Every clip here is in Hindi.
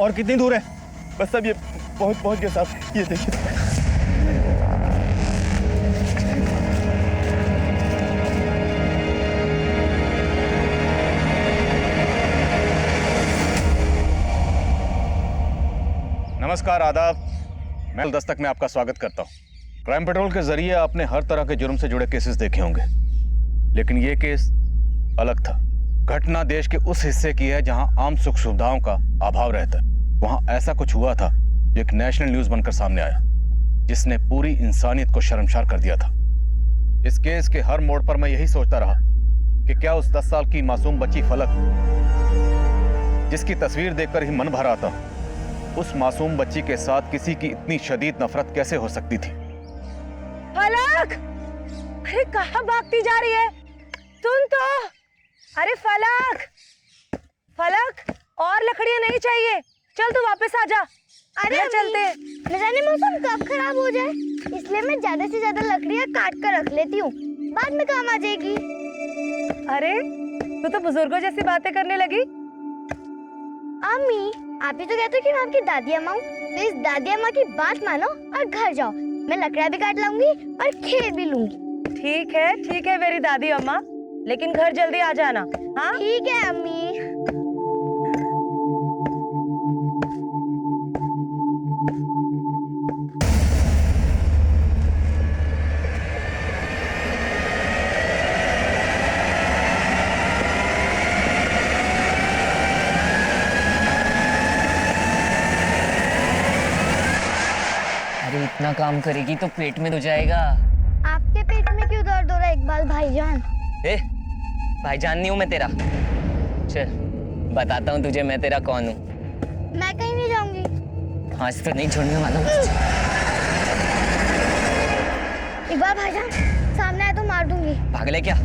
और कितनी दूर है? बस अब ये पहुंच गए साहब, ये देखिए। नमस्कार, आदाब। मैं दस्तक में आपका स्वागत करता हूं। क्राइम पेट्रोल के जरिए आपने हर तरह के जुर्म से जुड़े केसेस देखे होंगे, लेकिन यह केस अलग था। घटना देश के उस हिस्से की है जहां आम सुख सुविधाओं का अभाव रहता है। वहां ऐसा कुछ हुआ था जो एक नेशनल न्यूज बनकर सामने आया, जिसने पूरी इंसानियत को शर्मसार कर दिया था। इस केस के हर मोड़ पर मैं यही सोचता रहा कि क्या उस 10 साल की मासूम बच्ची फलक, जिसकी तस्वीर देखकर ही मन भर आता, उस मासूम बच्ची के साथ किसी की इतनी शदीद नफरत कैसे हो सकती थी? फलक! अरे कहाँ भागती जा रही है? सुन तो! अरे फलक! फलक! और लकड़ियां नहीं चाहिए, चल तू वापस आ जा। अरे चलते। न जाने मौसम कब खराब हो जाए, इसलिए मैं ज्यादा से ज्यादा लकड़ियां काट कर रख लेती हूँ, बाद में काम आ जाएगी। अरे तू तो बुजुर्गों जैसी बातें करने लगी। अम्मी, आप ही तो कहते हो कि मैं आपकी दादी अम्मा हूँ, तो इस दादी अम्मा की बात मानो और घर जाओ। मैं लकड़ियां भी काट लाऊंगी और खेल भी लूंगी। ठीक है मेरी दादी अम्मा, लेकिन घर जल्दी आ जाना। हाँ ठीक है अम्मी। इतना काम करेगी तो पेट में तो जाएगा। आपके पेट में क्यों दर्द हो रहा है इकबाल भाईजान? भाईजान नहीं हूँ मैं तेरा। चल बताता हूँ तुझे मैं तेरा कौन हूँ। मैं कहीं नहीं जाऊंगी। आज तो नहीं छोड़ने वाला हूँ। इकबाल भाईजान सामने आए तो मार दूंगी। पागल है क्या?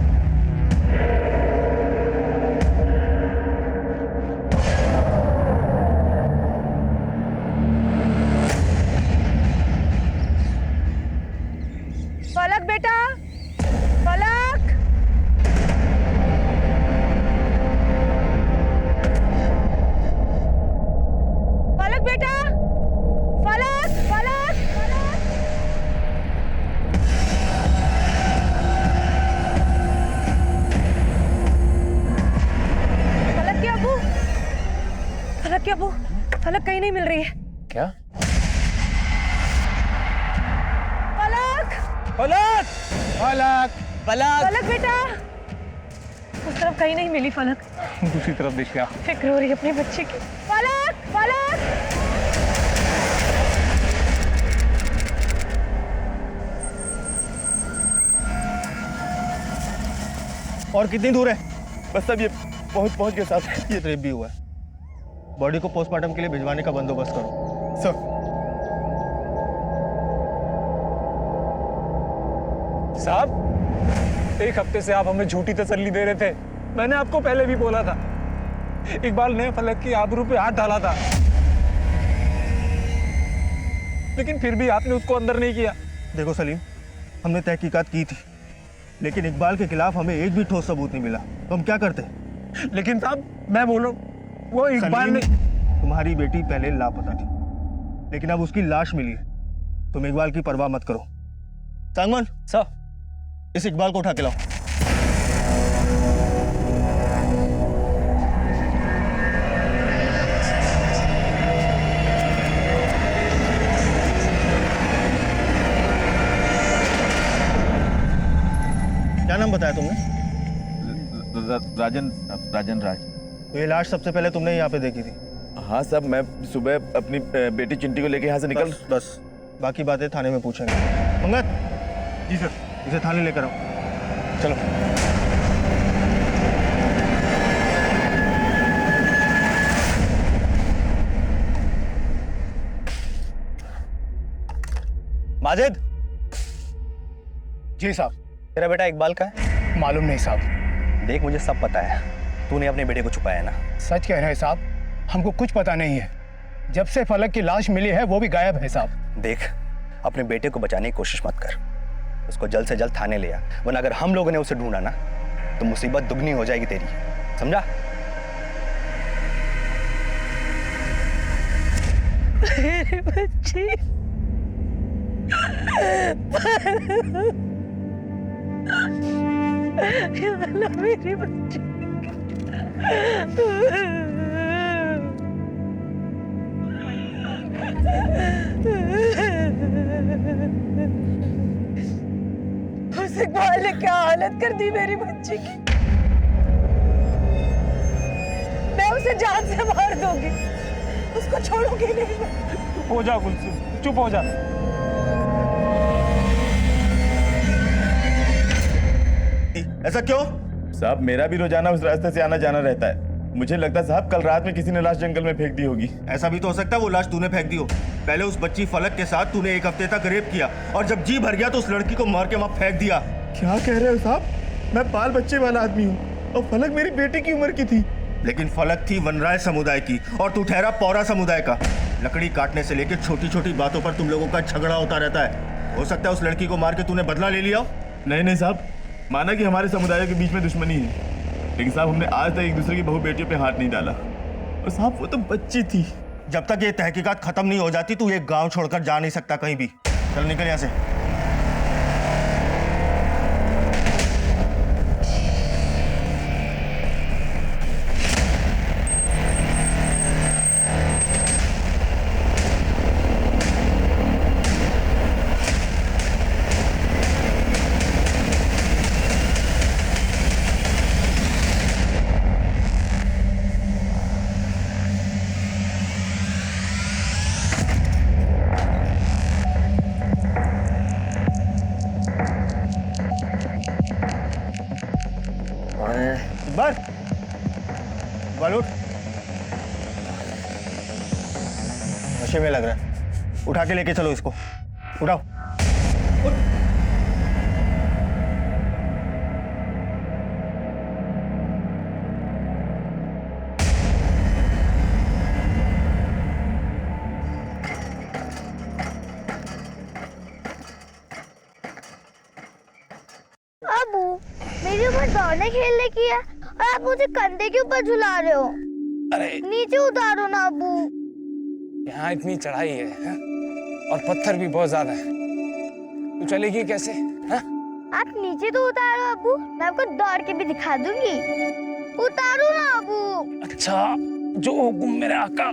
फलक बेटा, फलक! फलक बेटा, फलक, फलक, फलक! फलक के अब्बू, फलक के अब्बू, फलक कहीं नहीं मिल रही है। क्या? फलक! फलक! फलक बेटा, उस तरफ कहीं नहीं मिली फलक। दूसरी तरफ देख क्या? फिक्र हो रही है अपने बच्चे की। फलक! फलक! और कितनी दूर है? बस अब ये पहुंच गए साहब, ये रेप भी हुआ है। बॉडी को पोस्टमार्टम के लिए भिजवाने का बंदोबस्त करो। सर। साहब, एक हफ्ते से आप हमें झूठी तसल्ली दे रहे थे। मैंने आपको पहले भी बोला था, इकबाल ने फलक की आबरू पे हाथ डाला था, लेकिन फिर भी आपने उसको अंदर नहीं किया। देखो सलीम, हमने तहकीकात की थी, लेकिन इकबाल के खिलाफ हमें एक भी ठोस सबूत नहीं मिला, तो हम क्या करते? लेकिन साहब मैं बोलूं, वो इकबाल ने... तुम्हारी बेटी पहले लापता थी, लेकिन अब उसकी लाश मिली है। तुम इकबाल की परवाह मत करो। सांगवान सर, इस इकबाल को उठा के लाओ। क्या नाम बताया तुमने? राजन राज। तो ये लाश सबसे पहले तुमने यहाँ पे देखी थी? हाँ साहब, मैं सुबह अपनी बेटी चिंटी को लेके यहाँ से निकल... बस बाकी बातें थाने में पूछेंगे। पंगत। जी सर। इसे थाने लेकर आओ। चलो। माजिद। जी साहब। तेरा बेटा इकबाल का है? मालूम नहीं साहब। देख, मुझे सब पता है, तूने अपने बेटे को छुपाया ना? सच कह रहे हैं साहब, हमको कुछ पता नहीं है। जब से फलक की लाश मिली है वो भी गायब है साहब। देख, अपने बेटे को बचाने की कोशिश मत कर, उसको जल्द से जल्द थाने ले आ, वरना अगर हम लोगों ने उसे ढूंढा ना तो मुसीबत दुगनी हो जाएगी तेरी, समझा? मेरी बच्ची। या अल्लाह मेरी बच्ची। उस इकबाल ने क्या हालत कर दी मेरी बच्ची की। मैं उसे जान से मार दूंगी, उसको छोड़ूंगी नहीं मैं। चुप हो जा कुलसुम, चुप हो जा। ऐसा क्यों? साहब मेरा भी रोजाना उस रास्ते से आना जाना रहता है। मुझे लगता है साहब कल रात में किसी ने लाश जंगल में फेंक दी होगी। ऐसा भी तो हो सकता है वो लाश तूने फेंक दी हो। पहले उस बच्ची फलक के साथ तूने 1 हफ्ते तक रेप किया और जब जी भर गया तो उस लड़की को मार के वहां फेंक दिया। क्या कह रहे हो साहब? मैं बाल बच्चे वाला आदमी हूँ और फलक मेरी बेटी की उम्र की थी। लेकिन फलक थी वनराय समुदाय की और तू ठहरा पौरा समुदाय का। लकड़ी काटने से लेकर छोटी छोटी बातों पर तुम लोगों का झगड़ा होता रहता है। हो सकता है उस लड़की को मार के तूने बदला ले लिया हो। नहीं नहीं साहब, माना कि हमारे समुदायों के बीच में दुश्मनी है, लेकिन साहब हमने आज तक एक दूसरे की बहू बेटियों पे हाथ नहीं डाला। और साहब वो तो बच्ची थी। जब तक ये तहकीकात खत्म नहीं हो जाती तू ये गांव छोड़कर जा नहीं सकता कहीं भी। चल निकल यहाँ से। इकबाल उठ। नशे में लग रहा है, उठा के लेके चलो इसको। उठाओ। अबू, मेरी उम्र दौड़ने खेलने की है और आप मुझे कंधे के ऊपर झुला रहे हो। अरे नीचे उतारो ना अबू। यहाँ इतनी चढ़ाई है और पत्थर भी बहुत ज्यादा है, तू चलेगी कैसे? हाँ? आप नीचे तो उतारो अबू, मैं आपको दौड़ के भी दिखा दूंगी। उतारो ना अबू। अच्छा, जो हुकुम मेरे आका।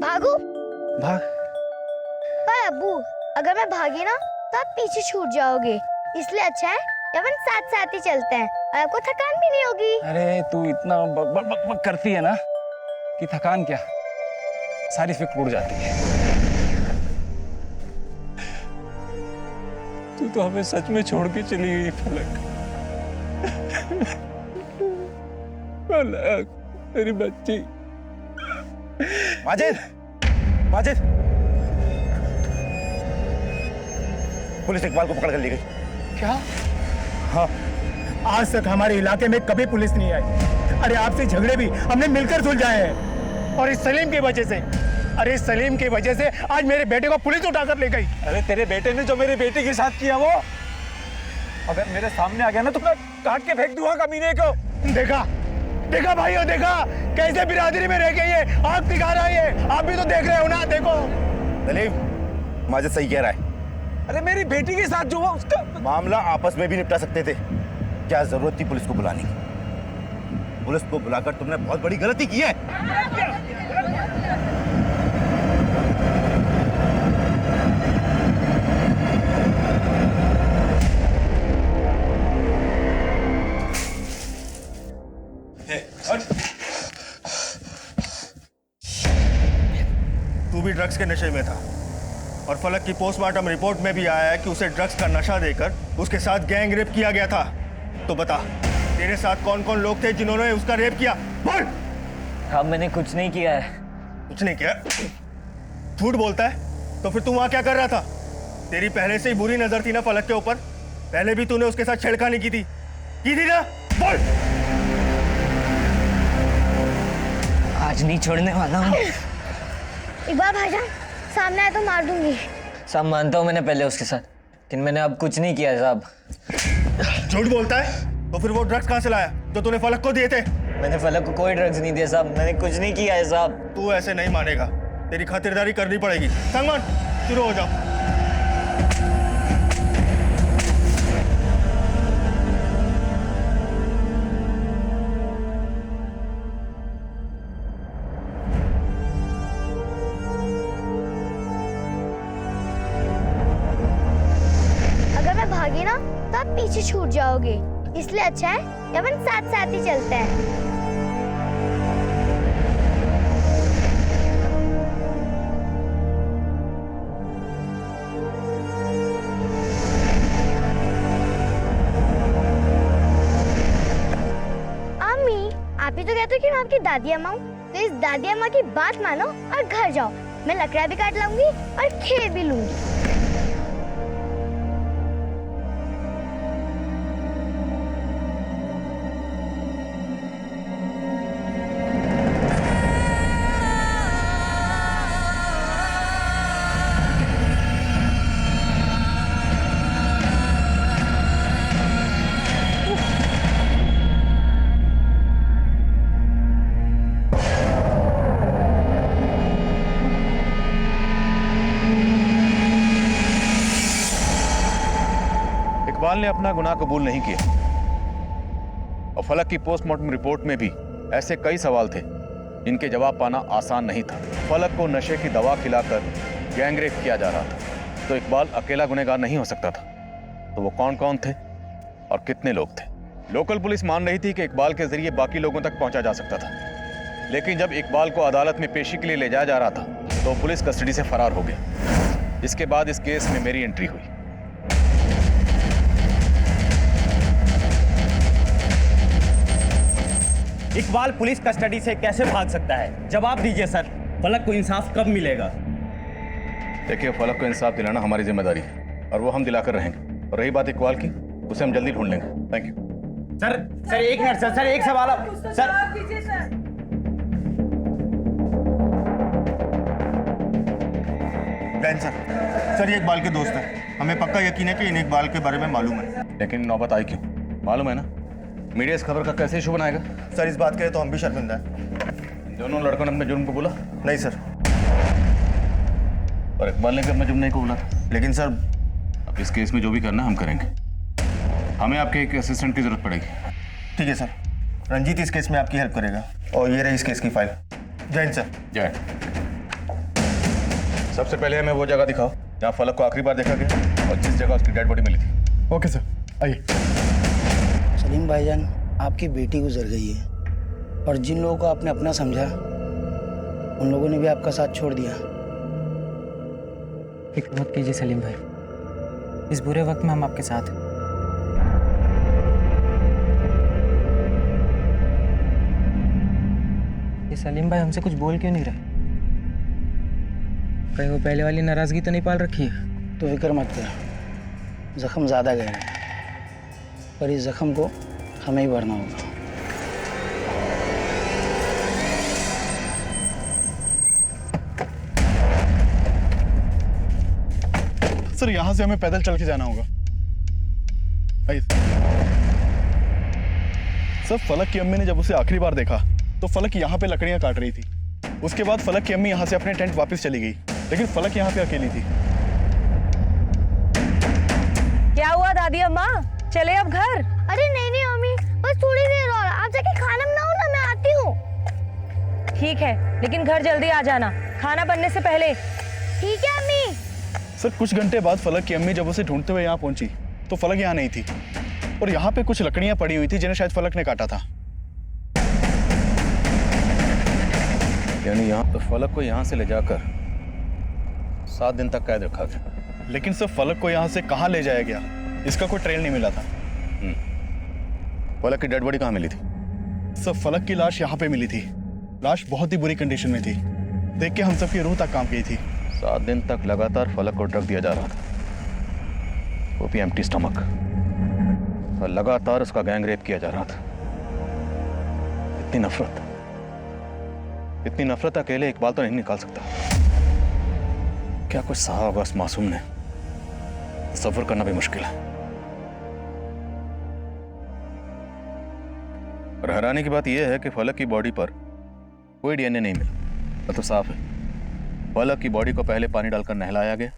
भागो। भाग। पर अबू, अगर मैं भागी ना तो आप पीछे छूट जाओगे, इसलिए अच्छा है कि अपन साथ साथ ही चलते हैं और आपको थकान भी नहीं होगी। अरे तू इतना बक बक बक बक करती है ना कि थकान क्या, सारी फिक्र उड़ जाती है। तू तो हमें सच में छोड़ के चली गई फलक। फलक मेरी बच्ची। माजिद, माजिद, पुलिस इकबाल को पकड़ कर ले गई। क्या? हाँ, आज तक हमारे इलाके में कभी पुलिस नहीं आई। अरे आपसे झगड़े भी हमने मिलकर सुलझाए हैं और इस सलीम की वजह से, अरे इस सलीम की वजह से आज मेरे बेटे को पुलिस उठाकर ले गई। अरे तेरे बेटे ने जो मेरे बेटे के साथ किया वो अगर मेरे सामने आ गया ना तो मैं काट के फेंक दूंगा कमीने को। देखा देखा भाइयों, देखा कैसे बिरादरी में रह गई है, आग दिखा रहा है। आप भी तो देख रहे हो ना। देखो सलीम, माजिद सही कह रहा है। अरे मेरी बेटी के साथ जो हुआ उसका मामला आपस में भी निपटा सकते थे, क्या जरूरत थी पुलिस को बुलाने की? पुलिस को बुलाकर तुमने बहुत बड़ी गलती की है। तू भी ड्रग्स के नशे में था और फलक की पोस्टमार्टम रिपोर्ट में भी आया है कि उसे ड्रग्स का नशा देकर उसके साथ गैंग रेप किया गया था। तो बता, तेरे साथ कौन कौन लोग थे जिन्होंने उसका रेप किया? बोल। हाँ, मैंने कुछ नहीं किया है। कुछ नहीं किया? झूठ बोलता है? तो फिर तू वहां क्या कर रहा था? तेरी पहले से ही बुरी नजर थी ना फलक के ऊपर। पहले भी तूने उसके साथ छेड़खानी की थी ना? बोल। आज नहीं छोड़ने वाला हूँ। इकबाल भाईजान, सामने आए तो मार दूंगी। साहब मानता हूँ मैंने पहले उसके साथ, लेकिन मैंने अब कुछ नहीं किया साहब। झूठ बोलता है? तो फिर वो ड्रग्स कहाँ से लाया जो तूने फलक को दिए थे? मैंने फलक को कोई ड्रग्स नहीं दिया साहब, मैंने कुछ नहीं किया है साहब। तू ऐसे नहीं मानेगा, तेरी खातिरदारी करनी पड़ेगी। संगमान, शुरू हो जाओ। अगर मैं भागी ना तो आप पीछे छूट जाओगे, इसलिए अच्छा है कि अपन साथ साथ ही चलते हैं। आप ही तो कहते हो कि मैं आपकी दादी अम्मा हूँ, तो इस दादी अम्मा की बात मानो और घर जाओ। मैं लकड़ा भी काट लाऊंगी और खेल भी लूंगी। इकबाल ने अपना गुनाह कबूल नहीं किया और फलक की पोस्टमार्टम रिपोर्ट में भी ऐसे कई सवाल थे जिनके जवाब पाना आसान नहीं था। फलक को नशे की दवा खिलाकर गैंगरेप किया जा रहा था, तो इकबाल अकेला गुनहगार नहीं हो सकता था। तो वो कौन कौन थे और कितने लोग थे? लोकल पुलिस मान रही थी कि इकबाल के जरिए बाकी लोगों तक पहुंचा जा सकता था, लेकिन जब इकबाल को अदालत में पेशी के लिए ले जाया जा रहा था तो पुलिस कस्टडी से फरार हो गया। इसके बाद इस केस में मेरी एंट्री हुई। इकबाल पुलिस कस्टडी से कैसे भाग सकता है? जवाब दीजिए सर। फलक को इंसाफ कब मिलेगा? देखिए, फलक को इंसाफ दिलाना हमारी जिम्मेदारी है और वो हम दिलाकर रहेंगे। और रही बात इकबाल की, उसे हम जल्दी ढूंढ लेंगे। थैंक यू सर एक मिनट सर, एक सवाल सर। डैन सर, ये इकबाल के दोस्त हैं। हमें पक्का यकीन है कि इन्हें इकबाल के बारे में मालूम है। लेकिन नौबत आई क्यों? मालूम है ना, मीडिया इस खबर का कैसे इशू बनाएगा? सर, इस बात के लिए तो हम भी शर्मिंदा हैं। दोनों लड़कों ने अपने जुर्म को बोला? नहीं सर। और इकबाल ने भी अपना जुर्म नहीं को बोला था। लेकिन सर, अब इस केस में जो भी करना हम करेंगे। हमें आपके एक असिस्टेंट की जरूरत पड़ेगी। ठीक है सर, रंजीत इस केस में आपकी हेल्प करेगा। और ये रही इस केस की फाइल। जय हिंद सर। जय। सबसे पहले हमें वो जगह दिखाओ जहाँ फलक को आखिरी बार देखा गया और जिस जगह उसकी डेड बॉडी मिली थी। ओके सर, आइए। सलीम भाईजान, आपकी बेटी गुजर गई है और जिन लोगों को आपने अपना समझा उन लोगों ने भी आपका साथ छोड़ दिया। फिक्र मत कीजिए सलीम भाई, इस बुरे वक्त में हम आपके साथ हैं। ये सलीम भाई हमसे कुछ बोल क्यों नहीं रहे? कहीं वो पहले वाली नाराजगी तो नहीं पाल रखी है? तो फिक्र मत कर, जख्म ज़्यादा गहरा है पर इस जख्म को हमें ही भरना होगा। सर, यहाँ से हमें पैदल चल के जाना होगा। आइए। सर, फलक की अम्मी ने जब उसे आखिरी बार देखा तो फलक यहाँ पे लकड़ियाँ काट रही थी। उसके बाद फलक की अम्मी यहाँ से अपने टेंट वापस चली गई, लेकिन फलक यहाँ पे अकेली थी। क्या हुआ दादी अम्मा, चले अब घर? अरे नहीं अम्मी, बस थोड़ी देर और। आप जाके खाना बनाओ ना, मैं आती हूँ। ठीक है, लेकिन घर जल्दी आ जाना, खाना बनने से पहले। ठीक है अम्मी। सर, कुछ घंटे बाद फलक की अम्मी जब उसे ढूंढते हुए यहाँ पहुंची तो फलक यहाँ नहीं थी और यहाँ पे कुछ लकड़ियाँ पड़ी हुई थी जिन्हें शायद फलक ने काटा था। यानी यहाँ तो फलक को यहाँ से ले जाकर 7 दिन तक कैद रखा गया। लेकिन सर, फलक को यहाँ से कहाँ ले जाया गया इसका कोई ट्रेल नहीं मिला था। फलक की डेड बॉडी कहाँ मिली थी? सर, फलक की लाश यहाँ पे मिली थी। लाश बहुत ही बुरी कंडीशन में थी, देख के हम सबकी रूह तक कांप गई थी। 7 दिन तक लगातार फलक को ड्रग दिया जा रहा था, वो भी एम्प्टी स्टमक, और लगातार उसका गैंग रेप किया जा रहा था। इतनी नफरत अकेले इकबाल तो नहीं निकाल सकता। क्या कुछ सहा होगा उस मासूम ने, तसव्वुर करना भी मुश्किल है। और हैरानी की बात यह है कि फलक की बॉडी पर कोई डीएनए नहीं मिला। तो साफ है फलक की बॉडी को पहले पानी डालकर नहलाया गया,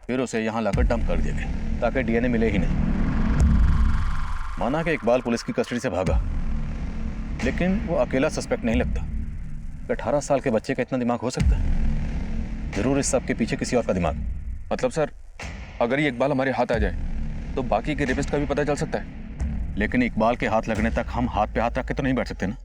फिर उसे यहाँ लाकर डंप कर दिया गया ताकि डीएनए मिले ही नहीं। माना कि इकबाल पुलिस की कस्टडी से भागा, लेकिन वो अकेला सस्पेक्ट नहीं लगता। 18 साल के बच्चे का इतना दिमाग हो सकता है? जरूर इस सब के पीछे किसी और का दिमाग। मतलब सर, अगर ये इकबाल हमारे हाथ आ जाए तो बाकी के रेपिस्ट का भी पता चल सकता है। लेकिन इकबाल के हाथ लगने तक हम हाथ पे हाथ रख के तो नहीं बैठ सकते ना।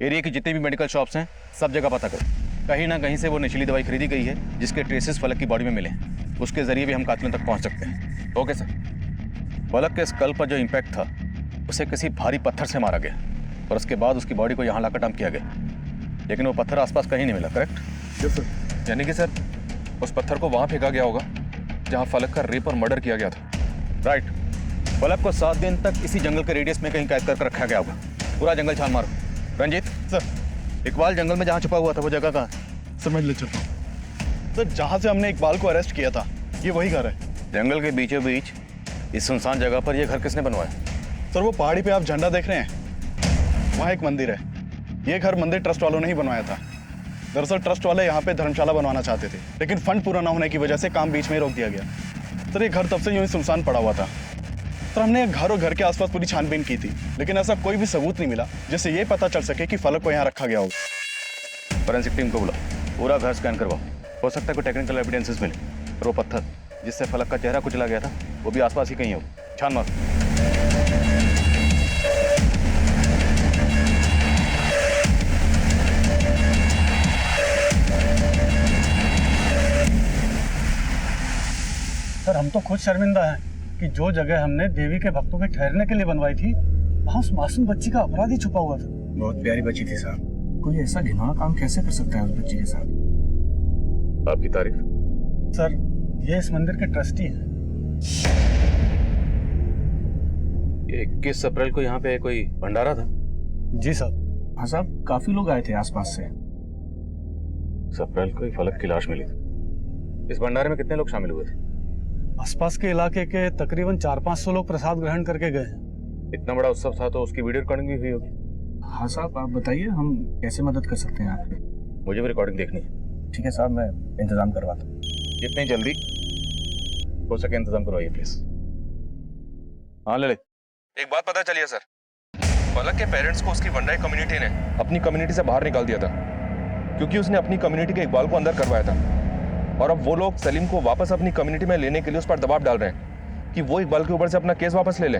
एरिया की जितनी भी मेडिकल शॉप्स हैं सब जगह पता करो, कहीं ना कहीं से वो नशीली दवाई खरीदी गई है जिसके ट्रेसेस फलक की बॉडी में मिले हैं। उसके जरिए भी हम कातिलों तक पहुंच सकते हैं। Okay sir. फलक के स्कल पर जो इम्पैक्ट था उसे किसी भारी पत्थर से मारा गया और उसके बाद उसकी बॉडी को यहाँ लाकर डंप किया गया, लेकिन वो पत्थर आसपास कहीं नहीं मिला। करेक्ट? Yes sir. यानी कि सर उस पत्थर को वहां फेंका गया होगा जहां फलक का रेप और मर्डर किया गया था। राइट। फलक को 7 दिन तक इसी जंगल के रेडियस में कहीं कैद कर रखा गया होगा। पूरा जंगल छान मारो। रंजीत सर, इकबाल जंगल में जहाँ छुपा हुआ था वो जगह कहाँ है? सर मैं ले चलता हूँ। सर जहाँ से हमने इकबाल को अरेस्ट किया था ये वही घर है। जंगल के बीचों बीच इस सुनसान जगह पर यह घर किसने बनवाया? सर वो पहाड़ी पे आप झंडा देख रहे हैं, वहाँ एक मंदिर है। ये घर मंदिर ट्रस्ट वालों ने ही बनवाया था। दरअसल ट्रस्ट वाले यहाँ पे धर्मशाला बनवाना चाहते थे, लेकिन फंड पूरा ना होने की वजह से काम बीच में ही रोक दिया गया। सर ये घर तब से यूं ही सुनसान पड़ा हुआ था। सर हमने घर और घर के आसपास पूरी छानबीन की थी, लेकिन ऐसा कोई भी सबूत नहीं मिला जिससे ये पता चल सके कि फलक को यहाँ रखा गया होगा। फॉरेंसिक टीम को बुलाओ, पूरा घर स्कैन करवाओ। हो सकता है कोई टेक्निकल एविडेंसेस मिले। और वो पत्थर जिससे फलक का चेहरा कुचला गया था वो भी आसपास ही कहीं हो। छान मारो। सर हम तो खुद शर्मिंदा हैं कि जो जगह हमने देवी के भक्तों के ठहरने के लिए बनवाई थी वहाँ उस मासूम बच्ची का अपराधी छुपा हुआ था। बहुत प्यारी बच्ची थी साहब। कोई ऐसा घिनौना काम कैसे कर सकता है उस बच्ची के साथ? आपकी तारीफ। सर ये इस मंदिर के ट्रस्टी हैं। 21 अप्रैल को यहाँ पे कोई भंडारा था? जी साहब। हाँ साहब, काफी लोग आए थे आसपास से। 21 अप्रैल को ही फलक की लाश मिली थी। इस भंडारे में कितने लोग शामिल हुए थे? आसपास के इलाके के तकरीबन 400-500 लोग प्रसाद ग्रहण करके गए हैं। इतना बड़ा उत्सव था तो उसकी वीडियो रिकॉर्डिंग भी हुई होगी। हाँ साहब, आप बताइए हम कैसे मदद कर सकते हैं आपकी? मुझे भी रिकॉर्डिंग देखनी है। ठीक है साहब, मैं इंतजाम करवाता हूँ। जितनी जल्दी हो सके इंतजाम करवाइए प्लीज। हाँ ललित। एक बात पता चली है सर, फलक के पेरेंट्स को उसकी वंडाई कम्युनिटी ने अपनी कम्युनिटी से बाहर निकाल दिया था क्योंकि उसने अपनी कम्युनिटी के इकबाल को अंदर करवाया था। और अब वो लोग सलीम को वापस अपनी कम्युनिटी में लेने के लिए उस पर दबाव डाल रहे हैं कि वो इकबाल के ऊपर से अपना केस वापस ले ले।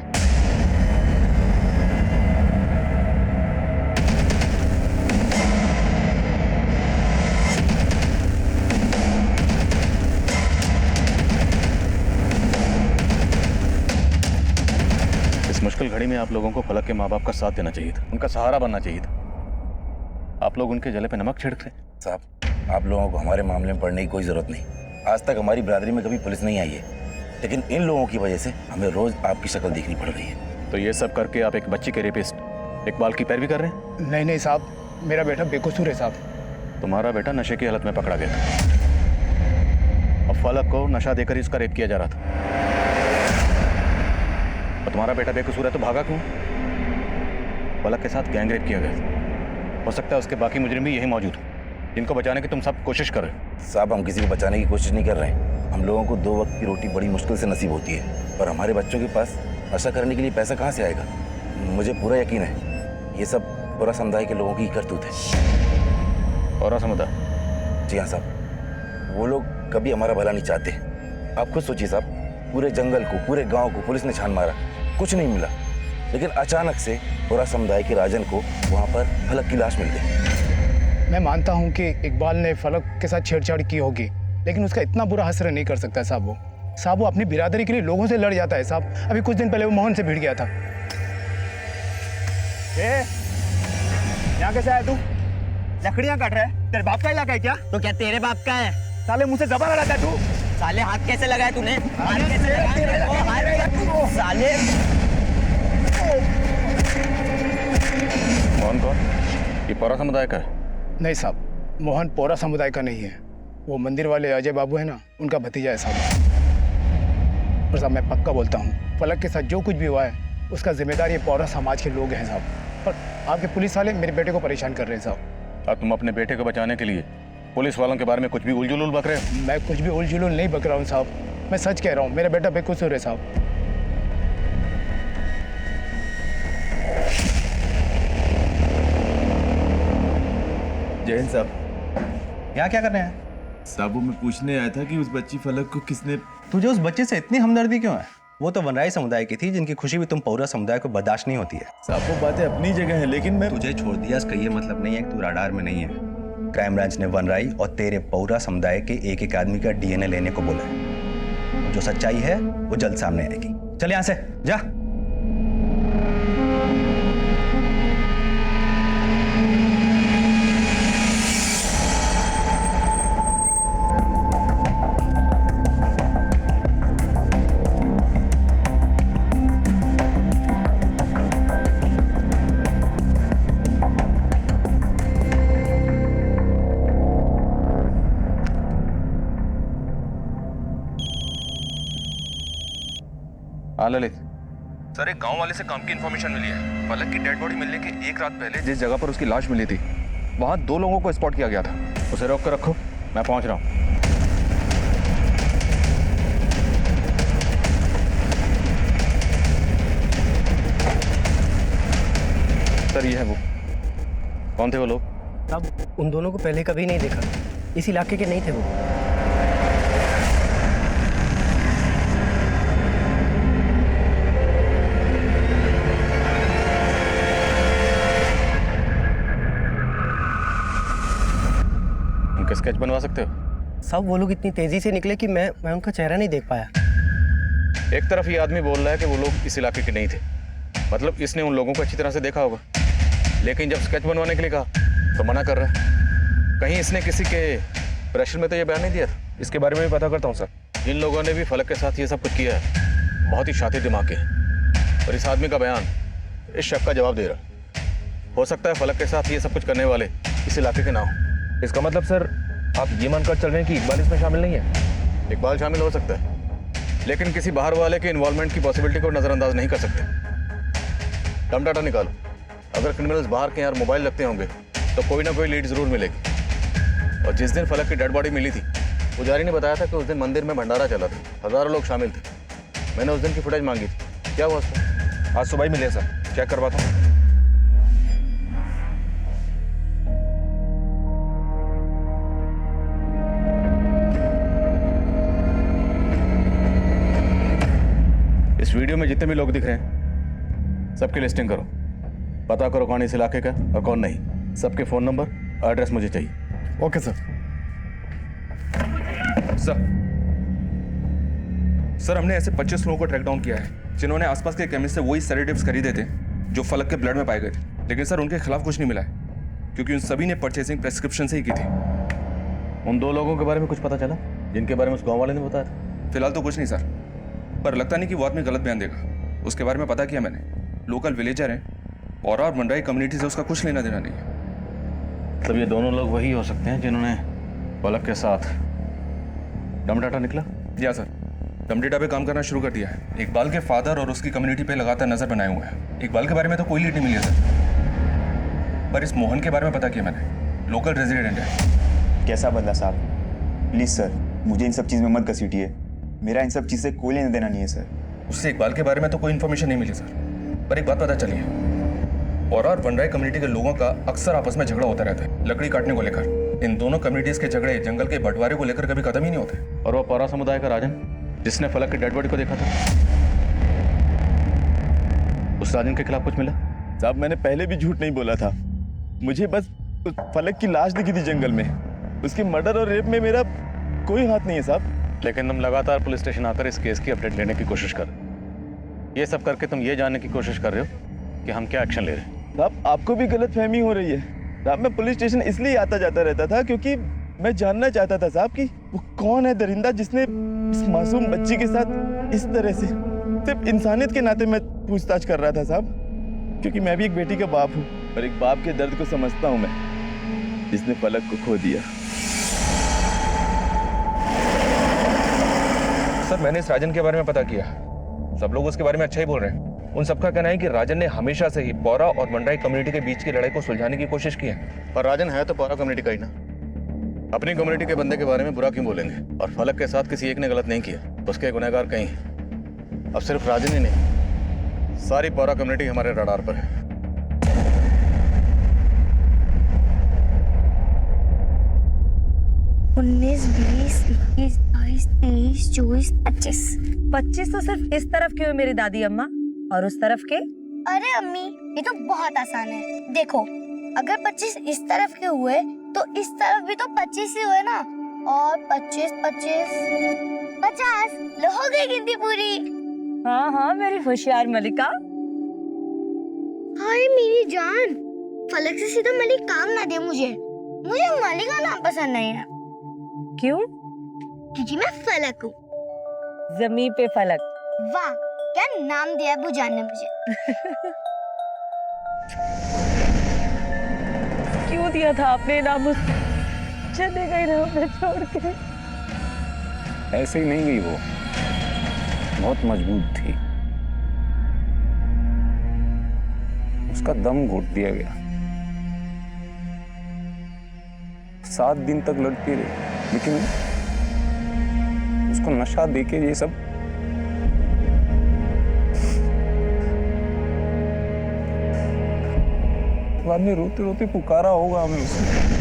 इस मुश्किल घड़ी में आप लोगों को फलक के माँ बाप का साथ देना चाहिए था, उनका सहारा बनना चाहिए था। आप लोग उनके जले पे नमक छिड़क रहे। साहब, आप लोगों को हमारे मामले में पढ़ने की कोई जरूरत नहीं। आज तक हमारी बिरादरी में कभी पुलिस नहीं आई है, लेकिन इन लोगों की वजह से हमें रोज आपकी शक्ल देखनी पड़ रही है। तो ये सब करके आप एक बच्ची के रेपिस्ट इकबाल की पैरवी कर रहे हैं? नहीं नहीं साहब, मेरा बेटा बेकसूर है साहब। तुम्हारा बेटा नशे की हालत में पकड़ा गया था और फलक को नशा देकर ही उसका रेप किया जा रहा था। और तुम्हारा बेटा बेकसूर है तो भागा क्यों? फलक के साथ गैंग रेप किया गया। हो सकता है उसके बाकी मुजरिम भी यही मौजूद हो जिनको बचाने की तुम सब कोशिश कर रहे हो। साहब, हम किसी को बचाने की कोशिश नहीं कर रहे हैं। हम लोगों को 2 वक्त की रोटी बड़ी मुश्किल से नसीब होती है और हमारे बच्चों के पास नशा करने के लिए पैसा कहाँ से आएगा? मुझे पूरा यकीन है ये सब पूरा समुदाय के लोगों की करतूत है। पूरा समुदाय? जी हाँ साहब, वो लोग कभी हमारा भला नहीं चाहते। आप खुद सोचिए साहब, पूरे जंगल को, पूरे गाँव को पुलिस ने छान मारा, कुछ नहीं मिला, लेकिन अचानक से पूरा समुदाय के राजन को वहाँ पर फलक की लाश मिल गई। मैं मानता हूं कि इकबाल ने फलक के साथ छेड़छाड़ की होगी, लेकिन उसका इतना बुरा असर नहीं कर सकता साहब। वो अपनी बिरादरी के लिए लोगों से लड़ जाता है साहब। अभी कुछ दिन पहले वो मोहन से भिड़ गया था। यहाँ कैसे आया तू? लकड़ियाँ काट रहा है? तेरे बाप का इलाका है क्या? तो क्या तेरे बाप का है? साले मुझसे जबान लड़ाता है तू? साले हाथ कैसे लगाया तूने? हाथ कैसे लगाया? साले मोहन कौन? ये पौरा समुदाय का है? नहीं साहब, मोहन पौरा समुदाय का नहीं है। वो मंदिर वाले अजय बाबू है ना, उनका भतीजा है साहब। और साहब मैं पक्का बोलता हूँ, फलक के साथ जो कुछ भी हुआ है उसका जिम्मेदार ये पौरा समाज के लोग हैं साहब। और आपके पुलिस वाले मेरे बेटे को परेशान कर रहे हैं साहब। और तुम अपने बेटे को बचाने के लिए पुलिस वालों के बारे में कुछ भी उलझुल बक रहे हो? मैं कुछ भी उलझुल नहीं बक रहा हूँ साहब, मैं सच कह रहा हूँ, मेरा बेटा बेकसूर है साहब। जय हिंद साहब। यहाँ क्या कर रहे हैं? साहब वो मैं पूछने आया था कि उस बच्ची फलक को किसने। तुझे उस बच्चे से इतनी हमदर्दी क्यों है? वो तो वनराई समुदाय की थी, जिनकी खुशी भी तुम पौरा समुदाय को बर्दाश्त नहीं होती है। साहब वो बातें अपनी जगह है, लेकिन मैं तुझे छोड़ दिया इसका ये मतलब नहीं है कि तू राडार में नहीं है। क्राइम ब्रांच ने वनराई और तेरे पौरा समुदाय के एक आदमी का DNA लेने को बोला है। जो सच्चाई है वो जल्द सामने आएगी। चल यहाँ से जा। हाँ ललित। सर एक गांव वाले से काम की इन्फॉर्मेशन मिली है। फलक की डेड बॉडी मिलने के एक रात पहले जिस जगह पर उसकी लाश मिली थी वहां 2 लोगों को स्पॉट किया गया था। उसे रोक कर रखो, मैं पहुंच रहा हूँ। सर ये है वो। कौन थे वो लोग? साहब उन दोनों को पहले कभी नहीं देखा, इस इलाके के नहीं थे वो। उनके स्केच बनवा सकते हो? साहब वो लोग इतनी तेजी से निकले कि मैं उनका चेहरा नहीं देख पाया। एक तरफ ये आदमी बोल रहा है कि वो लोग इस इलाके के नहीं थे, मतलब इसने उन लोगों को अच्छी तरह से देखा होगा, लेकिन जब स्केच बनवाने के लिए कहा तो मना कर रहा है। कहीं इसने किसी के प्रेशर में तो ये बयान नहीं दिया था? इसके बारे में भी पता करता हूँ सर। इन लोगों ने भी फलक के साथ ये सब कुछ किया है, बहुत ही शातिर दिमाग के हैं। और इस आदमी का बयान इस शक का जवाब दे रहा है। हो सकता है फलक के साथ ये सब कुछ करने वाले इस इलाके के ना हो। इसका मतलब सर आप ये मानकर चल रहे हैं कि इकबाल इसमें शामिल नहीं है? इकबाल शामिल हो सकता है, लेकिन किसी बाहर वाले के इन्वॉल्वमेंट की पॉसिबिलिटी को नजरअंदाज नहीं कर सकते। दम डाटा निकालो। अगर क्रिमिनल्स बाहर के यहाँ मोबाइल रखते होंगे तो कोई ना कोई लीड जरूर मिलेगी। और जिस दिन फलक की डेड बॉडी मिली थी, पुजारी ने बताया था कि उस दिन मंदिर में भंडारा चला था, हजारों लोग शामिल थे। मैंने उस दिन की फुटेज मांगी थी, क्या हुआ उसका? आज सुबह ही मिले सर, चेक करवाता हूँ। इस वीडियो में जितने भी लोग दिख रहे हैं सबकी लिस्टिंग करो। पता करो कौन इस इलाके का और कौन नहीं। सबके फोन नंबर, एड्रेस मुझे चाहिए। Okay sir. सर हमने ऐसे 25 लोगों को ट्रैक डाउन किया है जिन्होंने आसपास के केमिस्ट से वही सेडेटिव्स खरीदे थे जो फलक के ब्लड में पाए गए थे, लेकिन सर उनके खिलाफ कुछ नहीं मिला है क्योंकि उन सभी ने परचेसिंग प्रेस्क्रिप्शन से ही की थी। उन 2 लोगों के बारे में कुछ पता चला जिनके बारे में उस गांव वाले ने बताया था? फिलहाल तो कुछ नहीं सर, पर लगता नहीं कि वो आदमी गलत बयान देगा। उसके बारे में पता किया मैंने, लोकल विलेजर है और मंडाई कम्युनिटी से उसका कुछ लेना देना नहीं है। तब ये दोनों लोग वही हो सकते हैं जिन्होंने फलक के साथ। दम डाटा निकला? जी सर, दम डेटा पे काम करना शुरू कर दिया है। इकबाल के फादर और उसकी कम्युनिटी पे लगातार नजर बनाए हुए हैं। इकबाल के बारे में तो कोई लीड नहीं मिली है सर, पर इस मोहन के बारे में पता किया मैंने, लोकल रेजिडेंट है। कैसा बदला साहब? प्लीज सर मुझे इन सब चीज़ में मत घसीटिए, मेरा इन सब चीज़ से कोई लेना देना नहीं है सर। उससे इकबाल के बारे में तो कोई इन्फॉर्मेशन नहीं मिली सर, पर एक बात पता चली है, और वनराई कम्युनिटी के लोगों का अक्सर आपस में झगड़ा होता रहता है लकड़ी काटने को लेकर। इन दोनों कम्युनिटीज के झगड़े जंगल के बंटवारे को लेकर कभी खत्म ही नहीं होते। और वो पौरा समुदाय का राजन जिसने फलक की डेड बॉडी को देखा था, उस राजन के खिलाफ कुछ मिला? साहब मैंने पहले भी झूठ नहीं बोला था, मुझे बस उस फलक की लाश दिखी थी जंगल में, उसके मर्डर और रेप में मेरा कोई हाथ नहीं है साहब। लेकिन तुम लगातार पुलिस स्टेशन आकर इस केस की अपडेट लेने की कोशिश कर, ये सब करके तुम ये जानने की कोशिश कर रहे हो कि हम क्या एक्शन ले रहे हैं। साहब आपको भी गलत फहमी हो रही है साहब। मैं पुलिस स्टेशन इसलिए आता जाता रहता था क्योंकि मैं जानना चाहता था साहब कि वो कौन है दरिंदा जिसने इस मासूम बच्ची के साथ इस तरह से, सिर्फ इंसानियत के नाते मैं पूछताछ कर रहा था साहब, क्योंकि मैं भी एक बेटी का बाप हूँ और एक बाप के दर्द को समझता हूँ मैं, जिसने फलक को खो दिया। सर मैंने इस राजन के बारे में पता किया, सब लोग उसके बारे में अच्छा ही बोल रहे हैं। उन सबका कहना है कि राजन ने हमेशा से ही पौरा और वनराई कम्युनिटी के बीच की लड़ाई को सुलझाने की कोशिश की है। पर राजन है तो पौरा कम्युनिटी का ही ना। अपनी कम्युनिटी के बंदे के बारे में बुरा क्यों बोलेंगे? और फलक के साथ किसी एक ने गलत नहीं किया, उसके गुनहगार कहीं हैं। अब सिर्फ राजन ही नहीं, सारी पौरा कम्युनिटी हमारे रडार पर है। 19, 20, 21, 22, 23, 24, 25। 25 तो सिर्फ इस तरफ के हुए मेरी दादी अम्मा, और उस तरफ के? अरे अम्मी, ये तो बहुत आसान है। देखो, अगर 25 इस तरफ के हुए तो इस तरफ भी तो 25 ही हुए ना। और 25, 25, 50। लो, हो गई गिनती पूरी। हाँ हाँ मेरी होशियार मलिका। हाय मेरी जान, फलक से सीधा मलिक काम ना दे मुझे मलिका नाम पसंद नहीं है। क्यों? क्योंकि मैं फलक हूँ। जमीन पे फलक। वाह, क्या नाम दिया अबू जान ने मुझे। क्यों दिया था आपने नाम? चले गई ना हमें छोड़ के। ऐसे ही नहीं गई वो, बहुत मजबूत थी। उसका दम घोट दिया गया। 7 दिन तक लड़ती रही, लेकिन उसको नशा देके ये सब बाद में रोते रोते पुकारा होगा हमें उसने।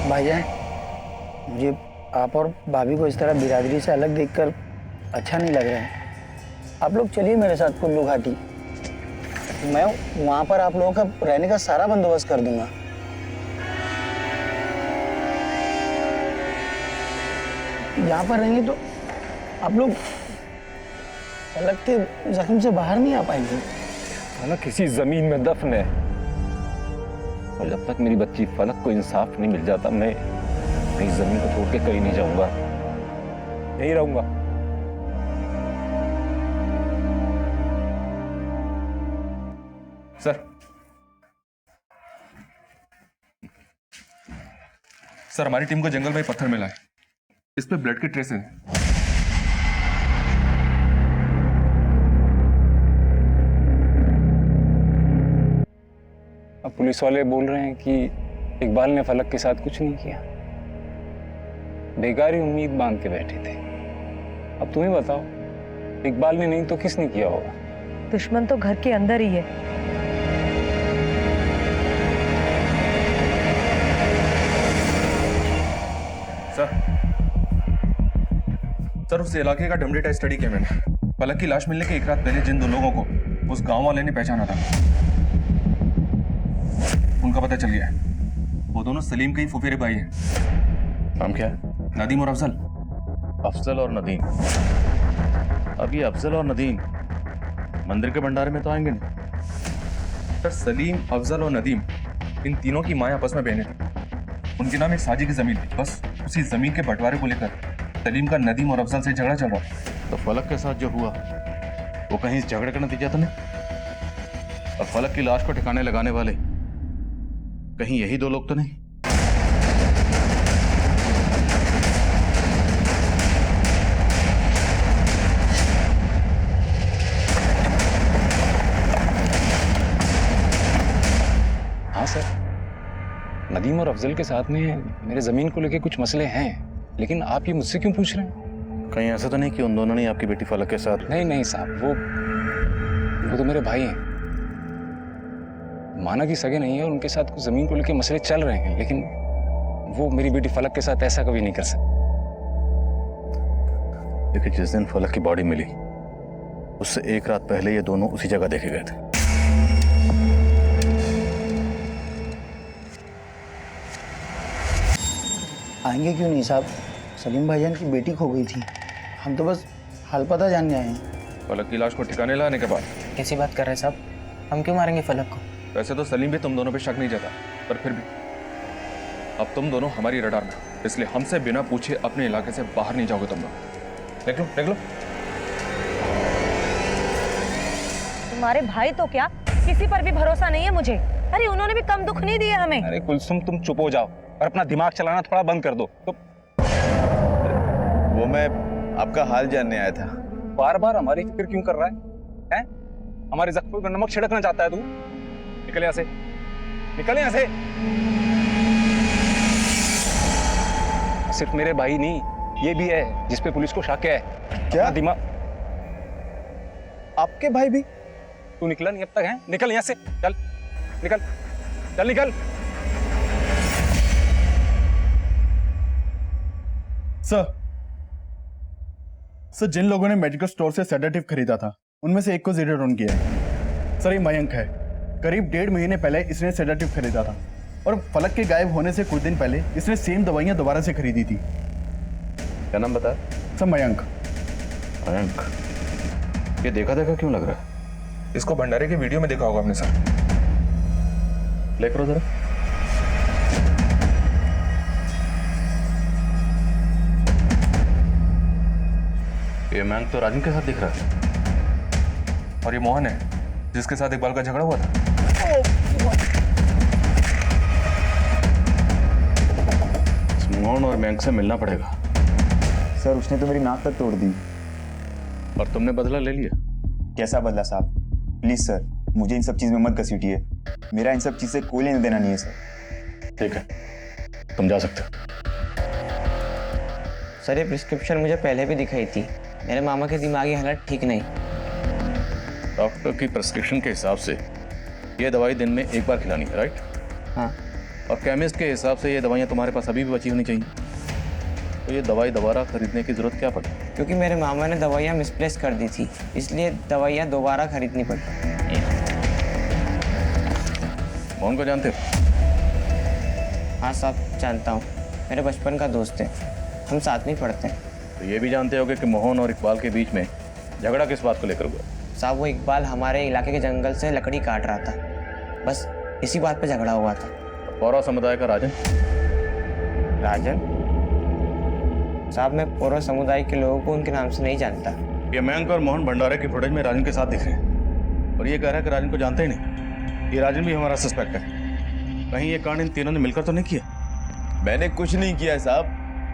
भाईजान, मुझे आप और भाभी को इस तरह बिरादरी से अलग देखकर अच्छा नहीं लग रहा है। आप लोग चलिए मेरे साथ कुल्लू घाटी, मैं वहां पर आप लोगों का रहने का सारा बंदोबस्त कर दूंगा। यहाँ पर रहेंगे तो आप लोग अलग के जख्म से बाहर नहीं आ पाएंगे। फलक किसी जमीन में दफन है, और जब तक मेरी बच्ची फलक को इंसाफ नहीं मिल जाता, मैं इस जमीन को छोड़ के कहीं नहीं जाऊंगा, यहीं रहूंगा। सर, हमारी टीम को जंगल में पत्थर मिला है, इस पे ब्लड के ट्रेस हैं। अब पुलिस वाले बोल रहे हैं कि इकबाल ने फलक के साथ कुछ नहीं किया, बेकार ही उम्मीद बांध के बैठे थे। अब तुम ही बताओ, इकबाल ने नहीं तो किसने किया होगा? दुश्मन तो घर के अंदर ही है। सर, उस इलाके का डम डेटा स्टडी किया मैंने। फलक की लाश मिलने के एक रात पहले जिन 2 लोगों को उस गांव वाले ने पहचाना था, उनका पता चल गया है। वो दोनों सलीम के ही फुफेरे भाई हैं। नाम क्या है? नदीम और अफजल। अफजल और नदीम? अब ये अफजल और नदीम मंदिर के भंडारे में तो आएंगे नहीं। सर, सलीम, अफजल और नदीम, इन तीनों की माँ आपस में बहनें थी। उनके नाम एक साजी की जमीन थी। बस उसी जमीन के बंटवारे को लेकर सलीम का नदीम और अफजल से झगड़ा चल रहा था। तो फलक के साथ जो हुआ वो कहीं इस झगड़े का नतीजा तो नहीं? और फलक की लाश को ठिकाने लगाने वाले कहीं यही 2 लोग तो नहीं? हाँ सर, नदीम और अफजल के साथ में मेरे जमीन को लेके कुछ मसले हैं, लेकिन आप ये मुझसे क्यों पूछ रहे हैं? कहीं ऐसा तो नहीं कि उन दोनों ने आपकी बेटी फलक के साथ? नहीं साहब, वो तो मेरे भाई हैं। माना कि सगे नहीं है, और उनके साथ कुछ जमीन को लेके मसले चल रहे हैं, लेकिन वो मेरी बेटी फलक के साथ ऐसा कभी नहीं कर सकते। लेकिन जिस दिन फलक की बॉडी मिली उससे एक रात पहले ये दोनों उसी जगह देखे गए थे। आएंगे क्यों नहीं साहब, सलीम भाईजान की बेटी खो गई थी, हम तो बस हाल पता जानने आए हैं। फलक की लाश को ठिकाने लाने के बाद? कैसी बात कर रहे हैं साहब, हम क्यों मारेंगे फलक को? वैसे तो सलीम भी तुम दोनों पे शक नहीं जाता, पर फिर भी अब तुम दोनों हमारी रडार में, इसलिए हमसे बिना पूछे अपने इलाके से बाहर नहीं जाओगे तुम लोग। देख लो तुम्हारे भाई तो क्या, किसी पर भी भरोसा नहीं है मुझे। अरे उन्होंने भी कम दुख नहीं दिया हमें। अरे कुलसुम तुम चुप हो जाओ और अपना दिमाग चलाना थोड़ा बंद कर दो। तो वो मैं आपका हाल जानने आया था। बार बार हमारी फिक्र क्यों कर रहा है? हैं? हमारे जख्मों पर नमक छिड़कना चाहता है तू? निकल यहाँ से, निकल यहाँ से। सिर्फ मेरे भाई नहीं, ये भी है जिसपे पुलिस को शक है। क्या दिमाग? आपके भाई भी? तू निकला नहीं अब तक है? निकल यहाँ से, चल निकल, चल निकल। सर जिन लोगों ने मेडिकल स्टोर से सेडेटिव खरीदा था उनमें से एक को जीरो डाउन किया है। सर ये मयंक है, करीब 1.5 महीने पहले इसने सेडेटिव खरीदा था और फलक के गायब होने से कुछ दिन पहले इसने सेम दवाइयां दोबारा से खरीदी थी। क्या नाम बता? सर मयंक। मयंक, ये देखा देखा क्यों लग रहा है? इसको भंडारे के वीडियो में देखा होगा आपने सर। ले करो जरा। ये मयंक तो राजन के साथ दिख रहा है। और ये मोहन है जिसके साथ इकबाल का झगड़ा हुआ था। मोहन और मयंक से मिलना पड़ेगा। सर उसने तो मेरी नाक तक तोड़ दी। और तुमने बदला ले लिया? कैसा बदला साहब? प्लीज सर मुझे इन सब चीज में मत घसीटिए। मेरा इन सब चीज से कोई लेना देना नहीं है सर। ठीक है, तुम जा सकते हो। सर ये प्रिस्क्रिप्शन मुझे पहले भी दिखाई थी। मेरे मामा की दिमागी हालत ठीक नहीं। डॉक्टर की प्रिस्क्रिप्शन के हिसाब से ये दवाई दिन में एक बार खिलानी है, राइट? हाँ। और केमिस्ट के हिसाब से ये दवाइयाँ तुम्हारे पास अभी भी बची होनी चाहिए। तो ये दवाई दोबारा खरीदने की जरूरत क्या पड़ी? क्योंकि मेरे मामा ने दवाइयाँ मिसप्लेस कर दी थी, इसलिए दवाइयाँ दोबारा खरीदनी पड़ी। मोहन को जानते हो? हाँ साहब जानता हूँ, मेरे बचपन का दोस्त है, हम साथ में पढ़ते हैं। तो ये भी जानते होगे कि मोहन और इकबाल के बीच में झगड़ा किस बात को लेकर हुआ? साहब वो इकबाल हमारे इलाके के जंगल से लकड़ी काट रहा था, बस इसी बात पे झगड़ा हुआ था। पौरा समुदाय का राजन? राजन? साहब मैं पौरा समुदाय के लोगों को उनके नाम से नहीं जानता। ये मयंक और मोहन भंडारे की फुटेज में राजन के साथ दिख रहे हैं और ये कह रहा है कि राजन को जानते ही नहीं। ये राजन भी हमारा सस्पेक्ट है। कहीं ये कांड इन तीनों ने मिलकर तो नहीं किया? मैंने कुछ नहीं किया साहब।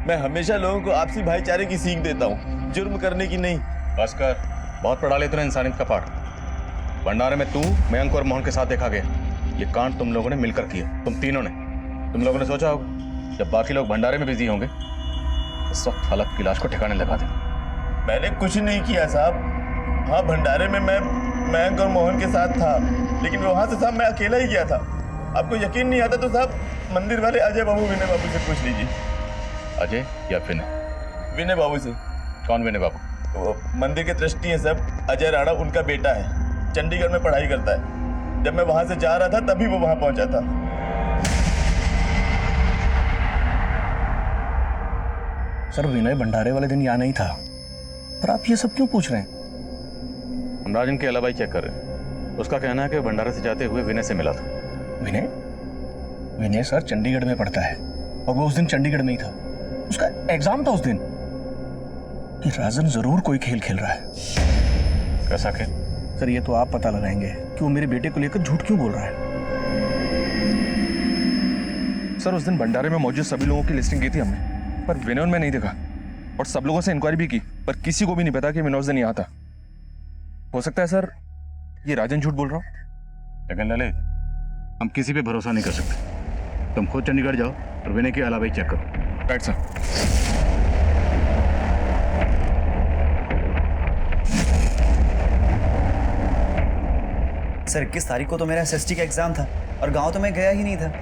मैं हमेशा लोगों को आपसी भाईचारे की सीख देता हूँ, जुर्म करने की नहीं। बस कर, बहुत पढ़ा ले तूने इंसानियत का पाठ। भंडारे में तू, मयंक और मोहन के साथ देखा गया। ये कांड तुम लोगों ने मिलकर किया, तुम तीनों ने। तुम लोगों ने सोचा होगा जब बाकी लोग भंडारे में बिजी होंगे इस वक्त फलक की लाश को ठिकाने लगा दे। मैंने कुछ नहीं किया साहब। हाँ भंडारे में मैं मयंक और मोहन के साथ था, लेकिन वहाँ से साहब मैं अकेला ही गया था। आपको यकीन नहीं आता तो साहब मंदिर वाले अजय बाबू विनय बाबू से पूछ लीजिए। अजय या विनय? विनय बाबू से। कौन विनय बाबू? वो मंदिर के ट्रस्टी हैं साहब, अजय राणा उनका बेटा है, चंडीगढ़ में पढ़ाई करता है। जब मैं वहां से जा रहा था तभी वो वहां पहुंचा था। सर विनय भंडारे वाले दिन यहाँ नहीं था, पर आप ये सब क्यों पूछ रहे हैं? हम राजन के अलावा ही चेक कर रहे हैं। उसका कहना है कि भंडारे से जाते हुए विनय से मिला था। विनय? विनय सर चंडीगढ़ में पढ़ता है और वो उस दिन चंडीगढ़ में ही था। उसका एग्जाम था उस दिन। ये राजन जरूर कोई खेल खेल रहा है। कैसा खेल? सर ये तो आप पता लगाएंगे कि वो मेरे बेटे को लेकर झूठ क्यों बोल रहा है। सर उस दिन भंडारे में मौजूद सभी लोगों की लिस्टिंग की थी हमने, पर विनोद में नहीं देखा। और सब लोगों से इंक्वायरी भी की, पर किसी को भी नहीं पता कि विनोद नहीं आता। हो सकता है सर ये राजन झूठ बोल रहा हो। लेकिन ललित, हम किसी पे भरोसा नहीं कर सकते। तुम खुद चंडीगढ़ जाओ और विनय के अलावा ही चेक करो। Right sir. सर 21 तारीख को तो मेरा एसएसटी का एग्जाम था और गांव तो मैं गया ही नहीं था।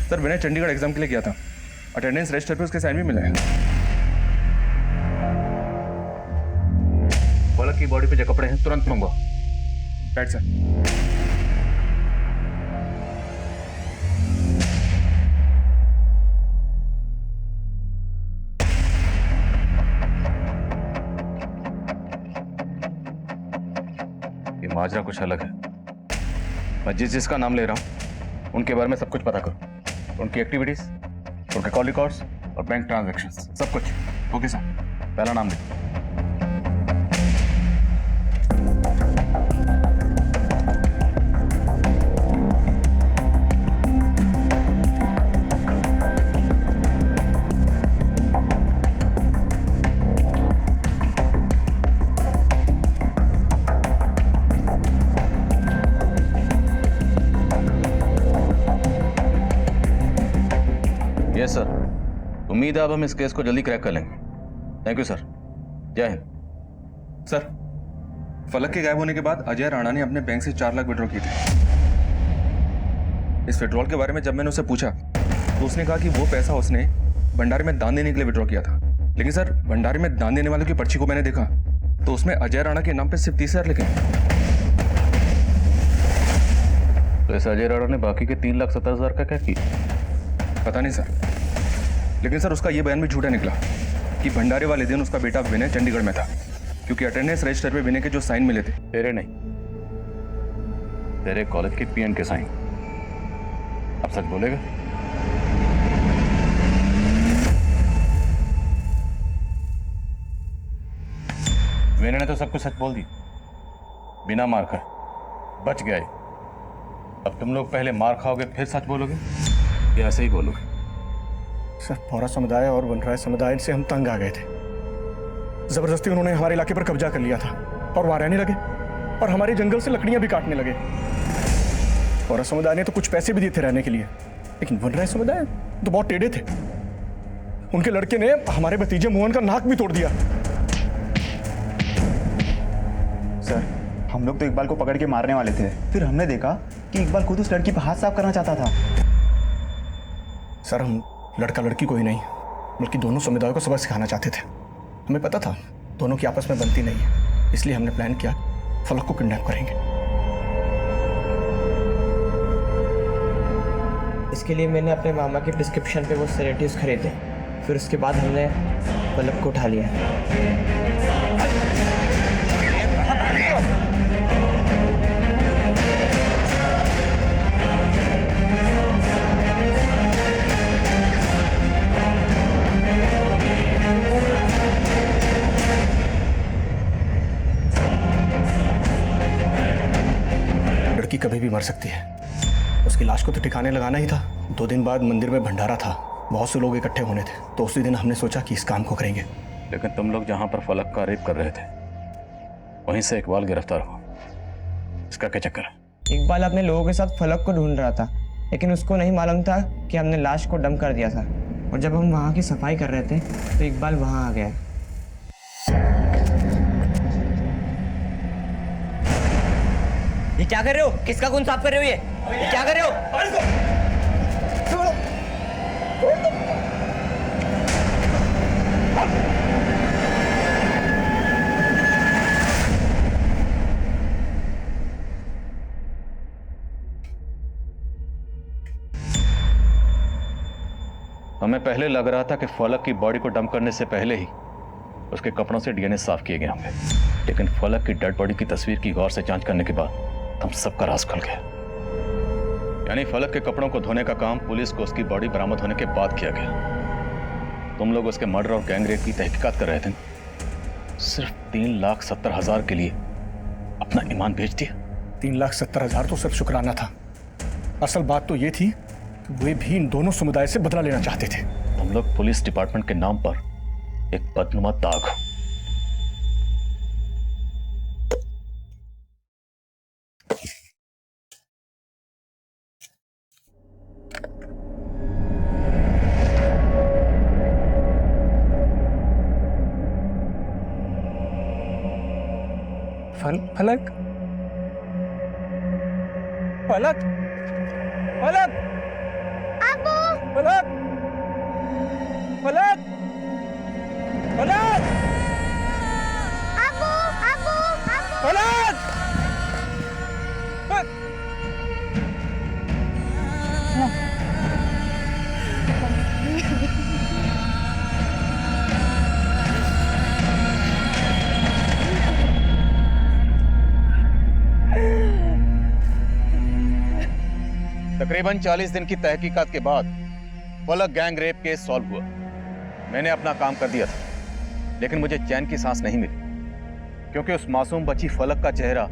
सर विनय चंडीगढ़ एग्जाम के लिए गया था। अटेंडेंस रजिस्टर पे उसके साइन भी मिले हैं। फलक की बॉडी पे जो कपड़े हैं तुरंत मंगवाओ। Right sir. माजरा कुछ अलग है। मैं जिसका नाम ले रहा हूँ उनके बारे में सब कुछ पता करो, उनकी एक्टिविटीज, उनके कॉल रिकॉर्ड्स और बैंक ट्रांजैक्शंस, सब कुछ। ओके सर, पहला नाम लिखो। यस सर, उम्मीद है अब हम इस केस को जल्दी क्रैक कर लेंगे। थैंक यू सर, जय हिंद। सर, फलक के गायब होने के बाद अजय राणा ने अपने बैंक से 4 लाख विड्रॉ किए थे। इस विड्रॉल के बारे में जब मैंने उससे पूछा तो उसने कहा कि वो पैसा उसने भंडारे में दान देने के लिए विड्रॉ किया था। लेकिन सर, भंडारे में दान देने वालों की पर्ची को मैंने देखा तो उसमें अजय राणा के नाम पे सिर्फ 30,000 लिखे हैं। तो इस अजय राणा ने बाकी के 3,70,000 का क्या किया? पता नहीं सर, लेकिन सर उसका ये बयान भी झूठा निकला कि भंडारे वाले दिन उसका बेटा विनय चंडीगढ़ में था, क्योंकि अटेंडेंस रजिस्टर पे विनय के जो साइन मिले थे। तेरे नहीं, तेरे कॉलेज के पीएन के साइन। अब सच बोलेगा? विनय ने तो सब कुछ सच बोल दी, बिना मार खाए बच गया। अब तुम लोग पहले मार खाओगे फिर सच बोलोगे या ऐसे ही बोलोगे? सर, पौरा समुदाय और वनराय समुदाय से हम तंग आ गए थे। जबरदस्ती उन्होंने हमारे इलाके पर कब्जा कर लिया था और वहां रहने लगे और हमारे जंगल से लकड़ियां भी काटने लगे। पौरा समुदाय ने तो कुछ पैसे भी दिए थे रहने के लिए, लेकिन वनराय समुदाय तो बहुत टेढ़े थे। उनके लड़के ने हमारे भतीजे मोहन का नाक भी तोड़ दिया। सर, हम लोग तो इकबाल को पकड़ के मारने वाले थे, फिर हमने देखा कि इकबाल खुद उस लड़की पर हाथ साफ करना चाहता था। सर, हम लड़का लड़की को ही नहीं बल्कि दोनों समुदायों को सबक सिखाना चाहते थे। हमें पता था दोनों की आपस में बनती नहीं है, इसलिए हमने प्लान किया फलक को किडनैप करेंगे। इसके लिए मैंने अपने मामा के प्रिस्क्रिप्शन पे वो सेडेटिव्स खरीदे, फिर उसके बाद हमने फलक को उठा लिया। लड़की कभी भी मर सकती है, उसकी लाश को तो ठिकाने लगाना ही था। 2 दिन बाद मंदिर में भंडारा था, बहुत से लोग इकट्ठे होने थे, तो उसी दिन हमने सोचा कि इस काम को करेंगे। लेकिन तुम लोग जहां पर फलक का रेप कर रहे थे वहीं से इकबाल गिरफ्तार हुआ, इसका क्या चक्कर है? इकबाल अपने लोगों के साथ फलक को ढूंढ रहा था, लेकिन उसको नहीं मालूम था कि हमने लाश को डंप कर दिया था। और जब हम वहाँ की सफाई कर रहे थे तो इकबाल वहाँ आ गया। ये क्या कर रहे हो? किसका खून साफ कर रहे हो? ये क्या कर रहे हो? हमें पहले लग रहा था कि फलक की बॉडी को डंप करने से पहले ही उसके कपड़ों से डीएनए साफ किए गए होंगे, लेकिन फलक की डेड बॉडी की तस्वीर की गौर से जांच करने के बाद हम सबका राज खुल गया। यानी फलक के कपड़ों को धोने का काम पुलिस को उसकी बॉडी बरामद होने के बाद किया गया। तुम लोग उसके मर्डर और गैंगरेप की तहकीकात कर रहे थे, सिर्फ 3,70,000 के लिए अपना ईमान बेच दिया। 3,70,000 तो सिर्फ शुक्राना था, असल बात तो ये थी कि वे भी इन दोनों समुदाय से बदला लेना चाहते थे। तुम लोग पुलिस डिपार्टमेंट के नाम पर एक बदनुमा दाग हो। फलक फलक फलक फलक फलक फलक फलक तकरीबन 40 दिन की तहकीकात के बाद फलक गैंग रेप केस सॉल्व हुआ। मैंने अपना काम कर दिया था, लेकिन मुझे चैन की सांस नहीं मिली, क्योंकि उस मासूम बच्ची फलक का चेहरा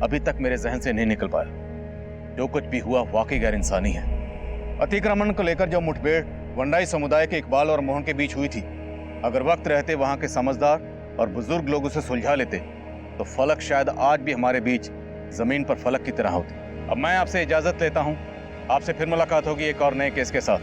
अभी तक मेरे जहन से नहीं निकल पाया। जो कुछ भी हुआ वाकई गैर इंसानी है। अतिक्रमण को लेकर जो मुठभेड़ वंडाई समुदाय के इकबाल और मोहन के बीच हुई थी, अगर वक्त रहते वहां के समझदार और बुजुर्ग लोग उसे सुलझा लेते तो फलक शायद आज भी हमारे बीच जमीन पर फलक की तरह होती। अब मैं आपसे इजाजत लेता हूं। आपसे फिर मुलाकात होगी एक और नए केस के साथ।